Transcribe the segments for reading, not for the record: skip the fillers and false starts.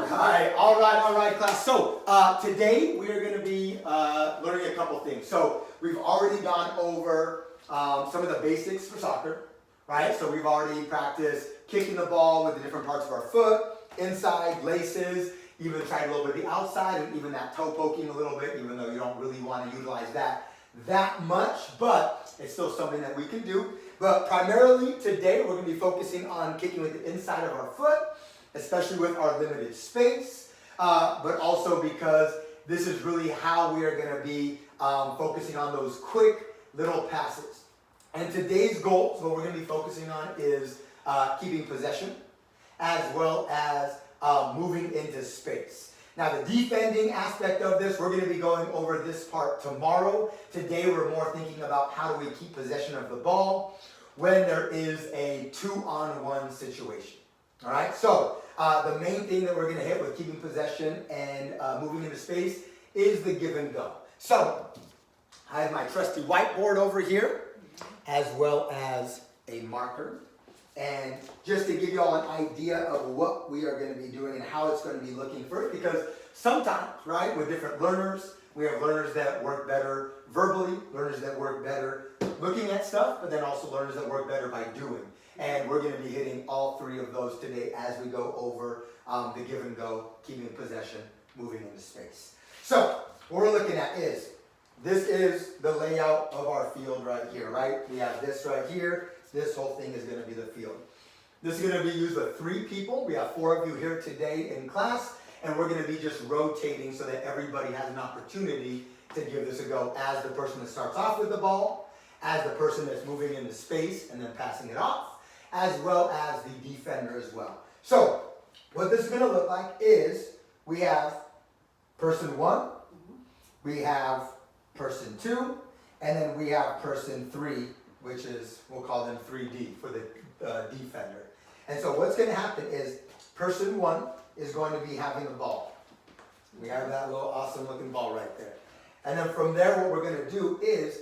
All right, class. So today we are going to be learning a couple things. So we've already gone over some of the basics for soccer, right? So we've already practiced kicking the ball with the different parts of our foot, inside, laces, even tried a little bit of the outside, and even that toe poking a little bit, even though you don't really want to utilize that much, but it's still something that we can do. But primarily today we're going to be focusing on kicking with the inside of our foot, especially with our limited space, but also because this is really how we are going to be focusing on those quick little passes. And today's goals, what we're going to be focusing on is keeping possession, as well as moving into space. Now the defending aspect of this, we're going to be going over this part tomorrow. Today we're more thinking about how do we keep possession of the ball when there is a 2-on-1 situation. All right, so the main thing that we're going to hit with keeping possession and moving into space is the give and go. So I have my trusty whiteboard over here, as well as a marker. And just to give you all an idea of what we are going to be doing and how it's going to be looking first, because sometimes, right, with different learners, we have learners that work better verbally, learners that work better looking at stuff, but then also learners that work better by doing. And we're going to be hitting all three of those today as we go over the give and go, keeping possession, moving into space. So what we're looking at is, this is the layout of our field right here, right? We have this right here. This whole thing is going to be the field. This is going to be used with 3 people. We have 4 of you here today in class, and we're going to be just rotating so that everybody has an opportunity to give this a go as the person that starts off with the ball, as the person that's moving into space and then passing it off, as well as the defender as well. So what this is going to look like is we have person 1, we have person 2, and then we have person 3, which is, we'll call them 3D for the defender. And so what's going to happen is person 1 is going to be having the ball. We have that little awesome looking ball right there. And then from there, what we're going to do is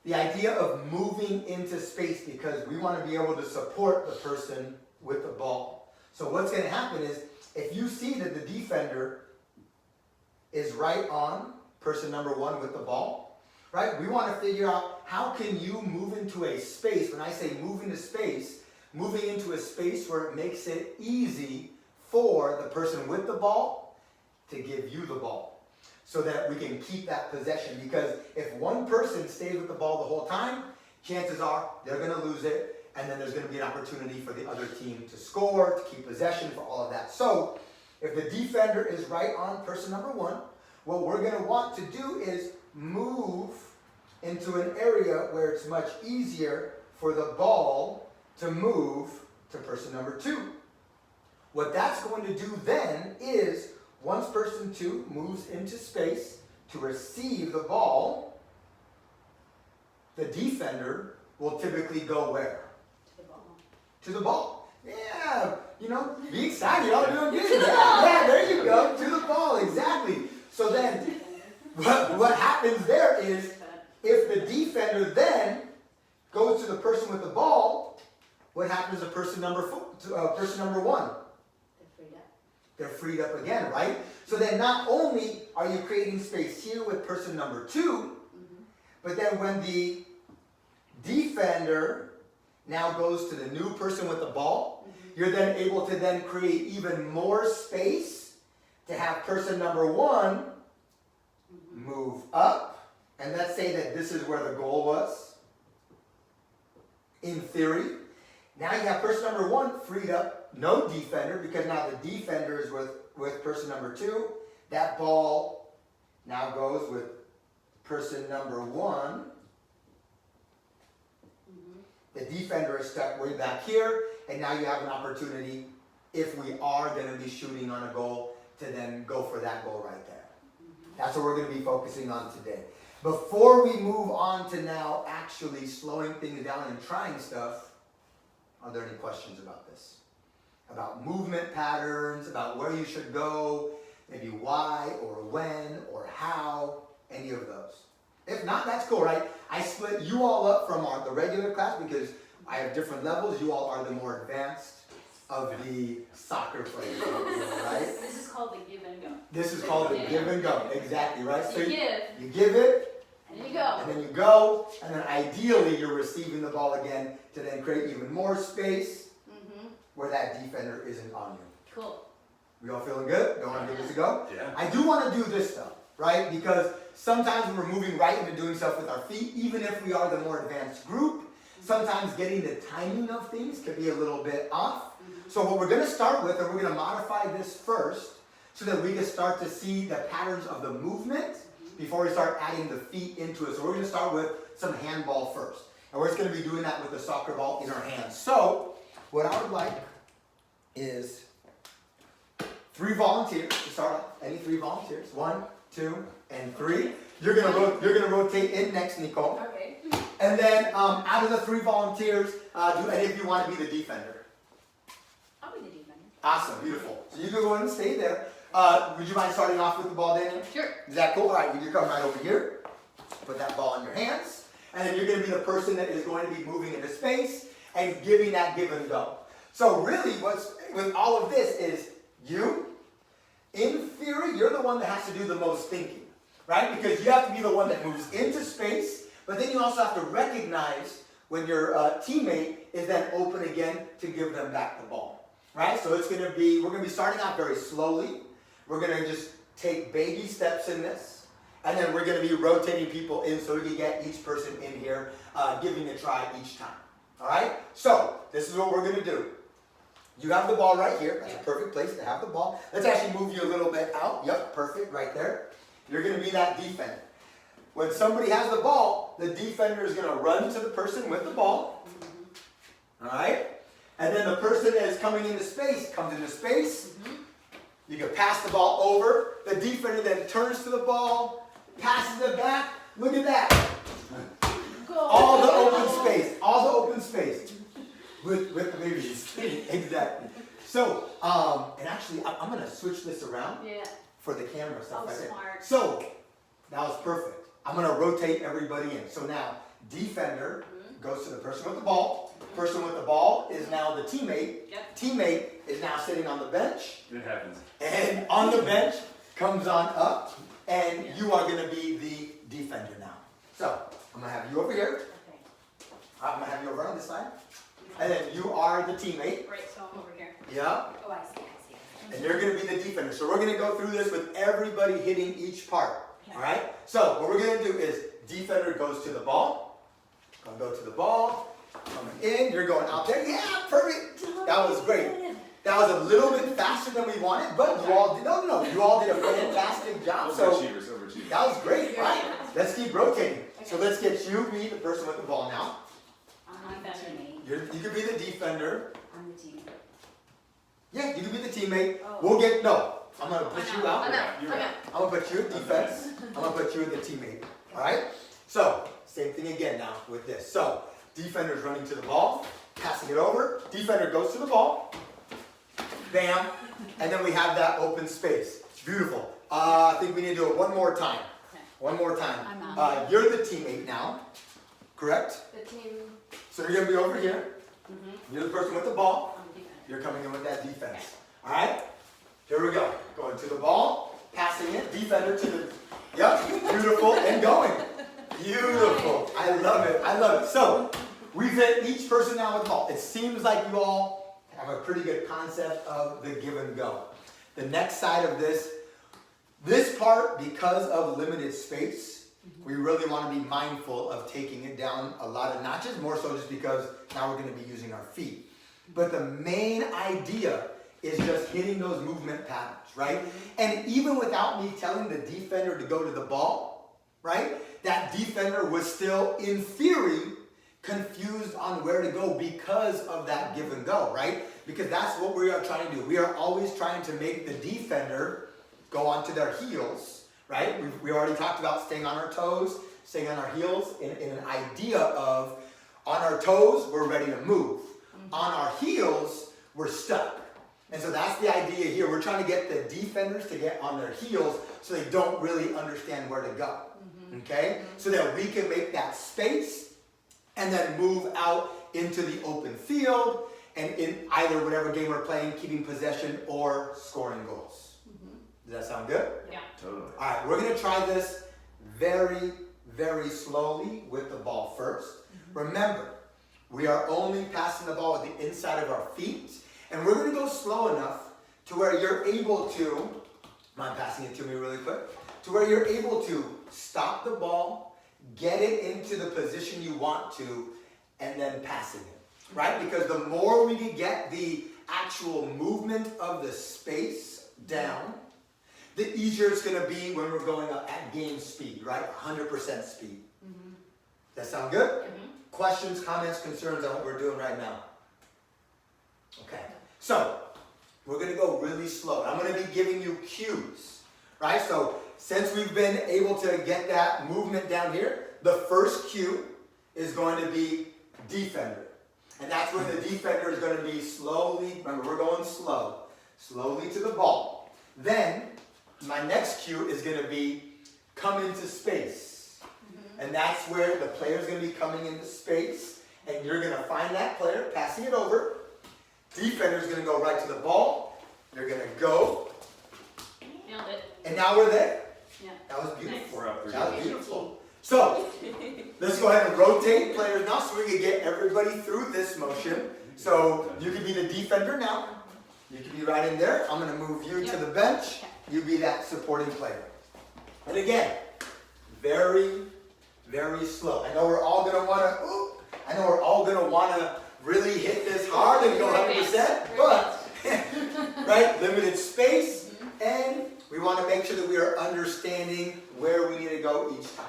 the idea of moving into space, because we want to be able to support the person with the ball. So what's going to happen is, if you see that the defender is right on person number 1 with the ball, right? We want to figure out how can you move into a space. When I say move into space, moving into a space where it makes it easy for the person with the ball to give you the ball, so that we can keep that possession. Because if one person stays with the ball the whole time, chances are they're going to lose it, and then there's going to be an opportunity for the other team to score, to keep possession, for all of that. So if the defender is right on person number 1, what we're going to want to do is move into an area where it's much easier for the ball to move to person number 2. What that's going to do then is, once person 2 moves into space to receive the ball, the defender will typically go where? To the ball. To the ball. Yeah, you know, be excited. Y'all doing good. Yeah, there you go. To the ball, exactly. So then, what happens there is, if the defender then goes to the person with the ball, what happens to person number 1? They're freed up again, right? So then not only are you creating space here with person number 2, but then when the defender now goes to the new person with the ball, you're then able to then create even more space to have person number 1 move up. And let's say that this is where the goal was, in theory. Now you have person number 1 freed up, no defender, because now the defender is with person number 2. That ball now goes with person number 1. The defender is stuck way back here, and now you have an opportunity, if we are going to be shooting on a goal, to then go for that goal right there. That's what we're going to be focusing on today. Before we move on to now actually slowing things down and trying stuff, are there any questions about this? About movement patterns, about where you should go, maybe why or when or how, any of those? If not, that's cool, right? I split you all up from the regular class because I have different levels. You all are the more advanced of the soccer players, right? This is called the give and go. This is called the give and go, exactly, right? So you give it, and then you go. and then you go, and then ideally you're receiving the ball again to then create even more space where that defender isn't on you. Cool. We all feeling good? Don't want to give this a go? Yeah. I do want to do this though, right? Because sometimes when we're moving right into doing stuff with our feet, even if we are the more advanced group, sometimes getting the timing of things could be a little bit off. So what we're going to start with, and we're going to modify this first, so that we can start to see the patterns of the movement before we start adding the feet into it. So we're going to start with some handball first. And we're just going to be doing that with the soccer ball in our hands. So what I would like is 3 volunteers to start off. Any 3 volunteers? 1, 2, and 3. You're gonna rotate in next, Nicole. Okay. And then out of the 3 volunteers, do any of you want to be the defender? I'll be the defender. Awesome, beautiful. So you can go ahead and stay there. Would you mind starting off with the ball, Daniel? Sure. Is that cool? All right, you come right over here. Put that ball in your hands. And then you're going to be the person that is going to be moving into space and giving that give and go. So really what's with all of this is you, in theory, you're the one that has to do the most thinking, right? Because you have to be the one that moves into space, but then you also have to recognize when your teammate is then open again to give them back the ball, right? So it's going to be, we're going to be starting out very slowly. We're going to just take baby steps in this, and then we're going to be rotating people in so we can get each person in here giving a try each time, all right? So this is what we're going to do. You have the ball right here. That's a perfect place to have the ball. Let's actually move you a little bit out. Yep, perfect, right there. You're going to be that defender. When somebody has the ball, the defender is going to run to the person with the ball. All right? And then the person that is coming into space comes into space. You can pass the ball over. The defender then turns to the ball, passes it back. Look at that. All the open space. All the open space. With the babies. Exactly. So, and actually, I'm going to switch this around for the camera stuff right there. Smart. So, that was perfect. I'm going to rotate everybody in. So now, defender goes to the person with the ball. Person with the ball is now the teammate. Teammate is now sitting on the bench. It happens. And on the bench comes on up. And you are going to be the defender now. So, I'm going to have you over here. Okay. I'm going to have you over on this side. And then you are the teammate. Right, so I'm over here. Yeah. Oh, I see. And you're going to be the defender. So we're going to go through this with everybody hitting each part. All right? So what we're going to do is defender goes to the ball. Gonna go to the ball. Coming in. You're going out there. Yeah, perfect. That was great. That was a little bit faster than we wanted, but you all did. No. You all did a fantastic job. So Overachievers. that was great, right? Let's keep rotating. So let's get you be the person with the ball now. I'm the teammate. You can be the defender. I'm the teammate. Yeah, you can be the teammate. Oh. We'll get, no, I'm going to put you out. I'm out. I'm going to put you in defense. I'm going to put you in the teammate. All right? So, same thing again now with this. So, defender's running to the ball, passing it over. Defender goes to the ball. Bam. And then we have that open space. It's beautiful. I think we need to do it one more time. One more time. I'm out. You're the teammate now. Correct? The team. So, you're going to be over here. You're the person with the ball. I'm the defender. You're coming in with that defense. All right? Here we go. Going to the ball, passing it, defender to the, yep, beautiful, and going. Beautiful. I love it. I love it. So, we've hit each person now with the ball. It seems like you all have a pretty good concept of the give and go. The next side of this part, because of limited space, we really want to be mindful of taking it down a lot of notches, more so just because now we're going to be using our feet. But the main idea is just hitting those movement patterns, right? And even without me telling the defender to go to the ball, right? That defender was still, in theory, confused on where to go because of that give and go, right? Because that's what we are trying to do. We are always trying to make the defender go onto their heels, right? We already talked about staying on our toes, staying on our heels in an idea of on our toes, we're ready to move. On our heels, we're stuck. And so that's the idea here. We're trying to get the defenders to get on their heels so they don't really understand where to go. Okay? So that we can make that space and then move out into the open field and in either whatever game we're playing, keeping possession or scoring goals. Does that sound good? Yeah. Totally. All right, we're gonna try this very, very slowly with the ball first. Remember, we are only passing the ball with the inside of our feet, and we're gonna go slow enough to where you're able to, mind passing it to me really quick, to where you're able to stop the ball, get it into the position you want to, and then passing it, right? Because the more we can get the actual movement of the space down, the easier it's gonna be when we're going up at game speed, right? 100% speed. Does that sound good? Questions, comments, concerns on what we're doing right now? Okay, so we're gonna go really slow. I'm gonna be giving you cues, right? So since we've been able to get that movement down here, the first cue is going to be defender. And that's when the defender is gonna be slowly, remember we're going slow, slowly to the ball. Then my next cue is gonna be come into space. And that's where the player's gonna be coming into space, and you're gonna find that player, passing it over. Defender's gonna go right to the ball. They're gonna go, Nailed it. and now we're there. Yeah. That was beautiful. We're up there. That was beautiful. So, let's go ahead and rotate players now so we can get everybody through this motion. So, you can be the defender now. You can be right in there. I'm gonna move you to the bench. You be that supporting player. And again, very, very slow. I know we're all gonna wanna really hit this hard and go 100%, but right, limited space, and we want to make sure that we are understanding where we need to go each time.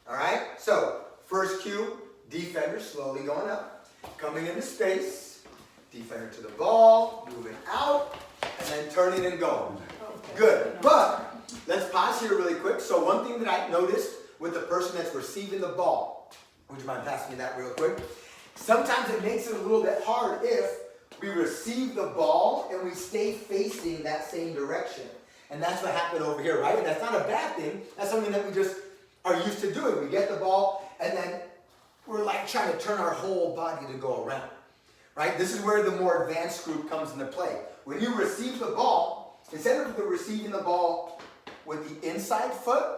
All right. So first cue, defender slowly going up, coming into space, defender to the ball, moving out, and then turning and going. Good. But let's pause here really quick. So one thing that I noticed with the person that's receiving the ball, would you mind passing me that real quick? Sometimes it makes it a little bit hard if we receive the ball and we stay facing that same direction. And that's what happened over here, right? And that's not a bad thing. That's something that we just are used to doing. We get the ball and then we're like trying to turn our whole body to go around, right? This is where the more advanced group comes into play. When you receive the ball, instead of receiving the ball with the inside foot,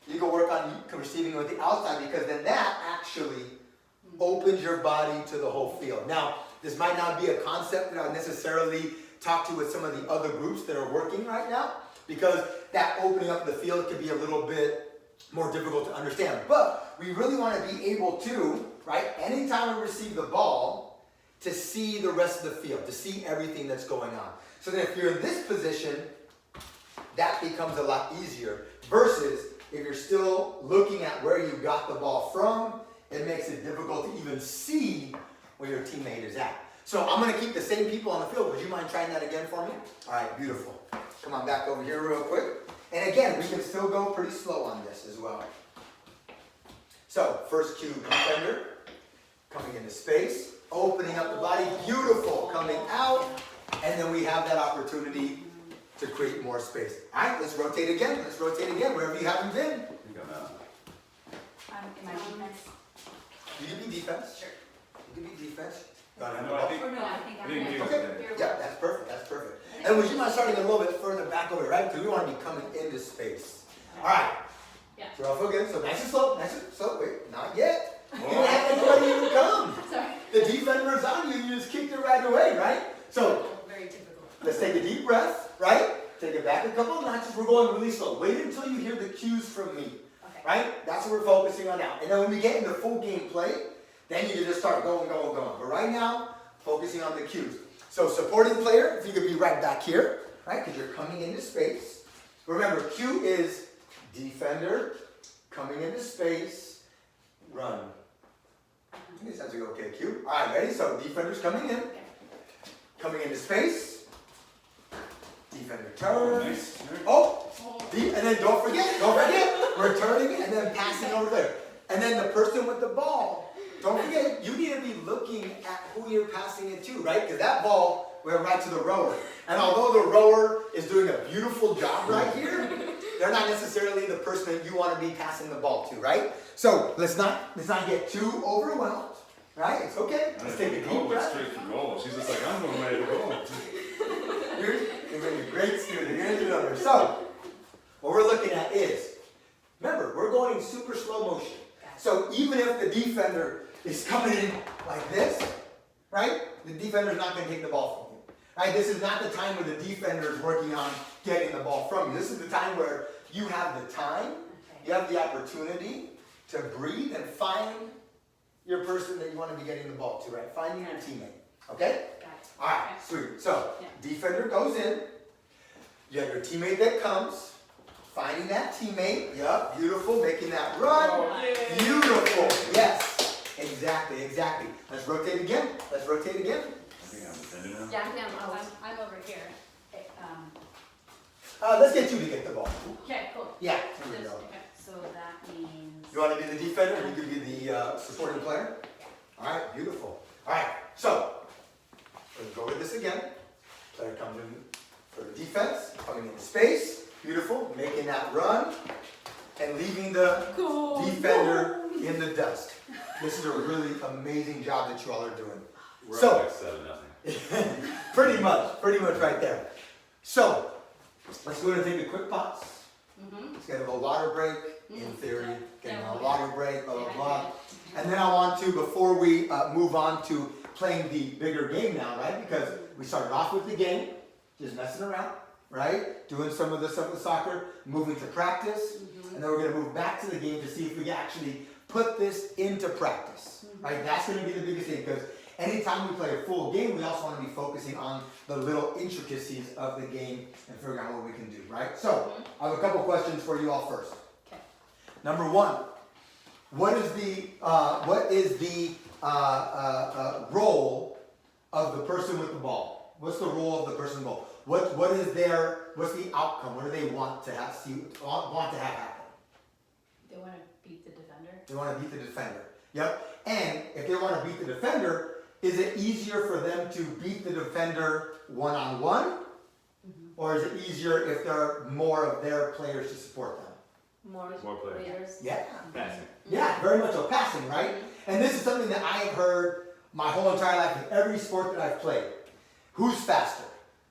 you can work on receiving it with the outside, because then that actually opens your body to the whole field. Now, this might not be a concept that I would necessarily talk to with some of the other groups that are working right now, because that opening up the field can be a little bit more difficult to understand. But we really want to be able to, right, anytime we receive the ball, to see the rest of the field, to see everything that's going on. So that if you're in this position, that becomes a lot easier, versus if you're still looking at where you got the ball from, it makes it difficult to even see where your teammate is at. So I'm going to keep the same people on the field. Would you mind trying that again for me? All right, beautiful. Come on back over here real quick. And again, we can still go pretty slow on this as well. So, first cue, defender, coming into space, opening up the body, beautiful, coming out, and then we have that opportunity to create more space. All right, let's rotate again. Let's rotate again, wherever you haven't been. You got that. In my defense. You can be defense. Sure. You can be defense. Got it. No, I think Or no, I think I I'm think gonna. you- Okay. Yeah, that's perfect. That's perfect. And would you mind starting a little bit further back over, right? Because we want to be coming into space. All right. Yeah. So off again. So nice and slow. Nice and slow. Wait, not yet. You don't have anybody even come. Sorry. The defender's on you. You just kicked it right away, right? So Very typical. let's take a deep breath, right? Take it back a couple of notches. We're going really slow. Wait until you hear the cues from me, Okay. right? That's what we're focusing on now. And then when we get into full game play, then you can just start going. But right now, focusing on the cues. So supporting player, if you could be right back here, right? Because you're coming into space. Remember, cue is defender, coming into space, run. I think it sounds like okay, cue. All right, ready? So defender's coming in, Okay. coming into space. Defender turns. Nice. Oh, and then don't forget, we're turning and then passing over there. And then the person with the ball, don't forget, you need to be looking at who you're passing it to, right? Because that ball went right to the rower. And although the rower is doing a beautiful job right here, they're not necessarily the person that you want to be passing the ball to, right? So let's not get too overwhelmed. right? It's okay. Let's take a deep breath. Straight for goal. She's just like, I'm going ready to go. You're a great student. Here's another. So, what we're looking at is, remember, we're going super slow motion. So even if the defender is coming in like this, right? The defender's not going to take the ball from you. Right? This is not the time where the defender is working on getting the ball from you. This is the time where you have the time, you have the opportunity to breathe and find your person that you want to be getting the ball to, right? Finding your teammate. Okay? All right, sweet. So, defender goes in. You have your teammate that comes. Finding that teammate. Yup, beautiful. Making that run. Oh, Beautiful. Yes. Exactly. Let's rotate again. I think I'm defending now. Yeah, I'm over here. Let's get you to get the ball. Okay, cool. Yeah, here we This- go. okay, so that means. You want to be the defender or you could be the supporting player? All right, beautiful. All right, so let's go with this again. Player comes in for the defense, coming into space. Beautiful, making that run and leaving the defender in the dust. This is a really amazing job that you all are doing. We're So- up like 7-0. pretty much right there. So, let's go ahead and take a quick pause. Let's get a water break, in theory, getting a water break, blah, blah, blah. And then I want to, before we move on to playing the bigger game now, right? Because we started off with the game, just messing around, right? Doing some of the stuff with soccer, moving to practice, and then we're gonna move back to the game to see if we can actually put this into practice, right? That's gonna be the biggest thing, because anytime we play a full game, we also want to be focusing on the little intricacies of the game and figuring out what we can do, right? So, I have a couple questions for you all first. Okay. Number one, what is the role of the person with the ball? What's the role of the person with the ball? What's the outcome? What do they want to have happen? They want to beat the defender. They want to beat the defender. Yep. And if they want to beat the defender, is it easier for them to beat the defender one-on-one? Or is it easier if there are more of their players to support them? More players. Yeah. Passing. Yeah, very much so. Passing, right? And this is something that I have heard my whole entire life in every sport that I've played. Who's faster?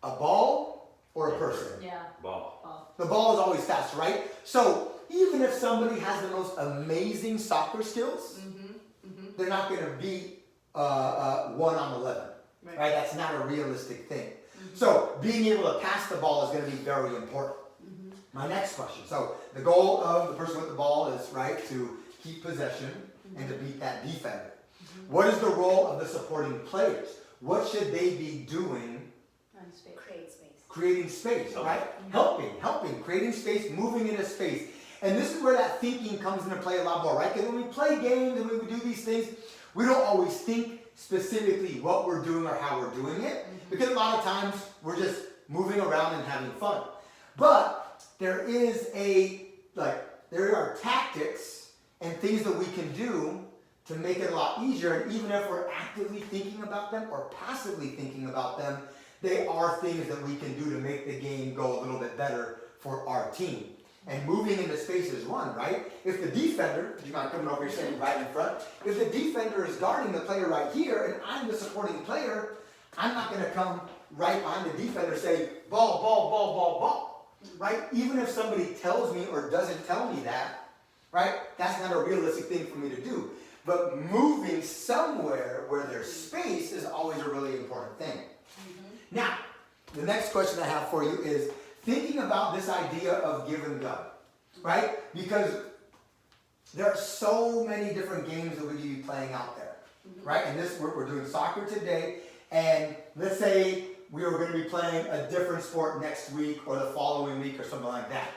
A ball or a person? Yeah. Ball. The ball is always faster, right? So even if somebody has the most amazing soccer skills, they're not going to beat 1-on-11, right? That's not a realistic thing. So being able to pass the ball is going to be very important. My next question. So the goal of the person with the ball is, right, to keep possession and to beat that defender. What is the role of the supporting players? What should they be doing? Create space. Creating space, right? Helping, creating space, moving into space. And this is where that thinking comes into play a lot more, right? Because when we play games and when we do these things, we don't always think specifically what we're doing or how we're doing it. Because a lot of times we're just moving around and having fun. But there are tactics and things that we can do to make it a lot easier. And even if we're actively thinking about them or passively thinking about them, they are things that we can do to make the game go a little bit better for our team. And moving into space is one, right? If the defender, do you mind coming over here standing right in front? If the defender is guarding the player right here and I'm the supporting player, I'm not going to come right behind the defender and say, ball, right? Even if somebody tells me or doesn't tell me that, right? That's not a realistic thing for me to do. But moving somewhere where there's space is always a really important thing. Now, the next question I have for you is thinking about this idea of give and go, right? Because there are so many different games that we could be playing out there, right? And we're doing soccer today, and let's say we were going to be playing a different sport next week or the following week or something like that.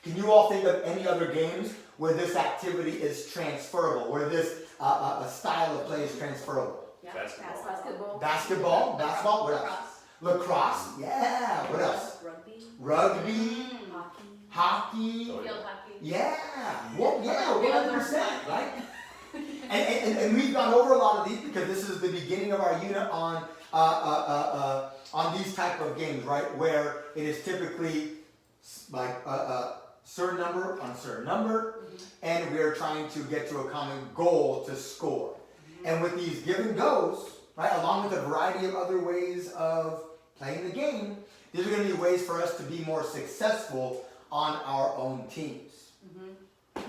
Can you all think of any other games where this activity is transferable, where this a style of play is transferable? Yeah. Basketball. Basketball. Basketball, what else? Lacrosse, yeah, what else? Rugby, hockey, Field hockey. yeah, 100%, right? And we've gone over a lot of these because this is the beginning of our unit on these type of games, right? Where it is typically like a certain number on certain number, and we are trying to get to a common goal to score. And with these give and goes, right, along with a variety of other ways of playing the game, these are going to be ways for us to be more successful on our own teams.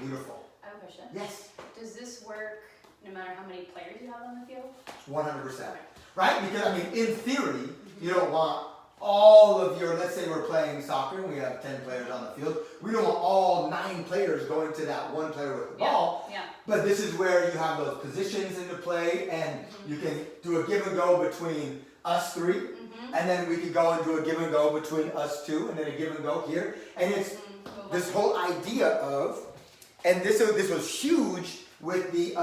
Beautiful. I have a question. Yes, Does this work no matter how many players you have on the field? 100%. Right? Because, I mean, in theory, you don't want all of your, let's say we're playing soccer and we have 10 players on the field. We don't want all 9 players going to that one player with the ball. Yeah. But this is where you have those positions into play, and you can do a give and go between us 3, and then we could go and do a give and go between us 2, and then a give and go here. And it's this whole idea of, and this was huge with the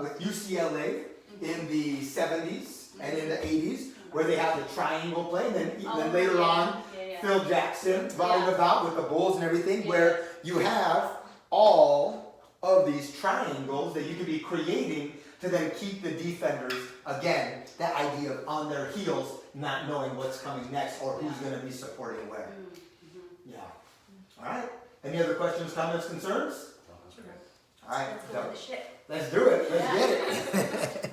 with UCLA in the 70s and in the 80s, where they had the triangle play, and then later on, Phil Jackson brought it about with the Bulls and everything, where you have all of these triangles that you could be creating to then keep the defenders, again, that idea of on their heels, not knowing what's coming next or who's going to be supporting where. Yeah. All right. Any other questions, comments, concerns? All right. Let's go to the ship. Let's do it. Let's get it.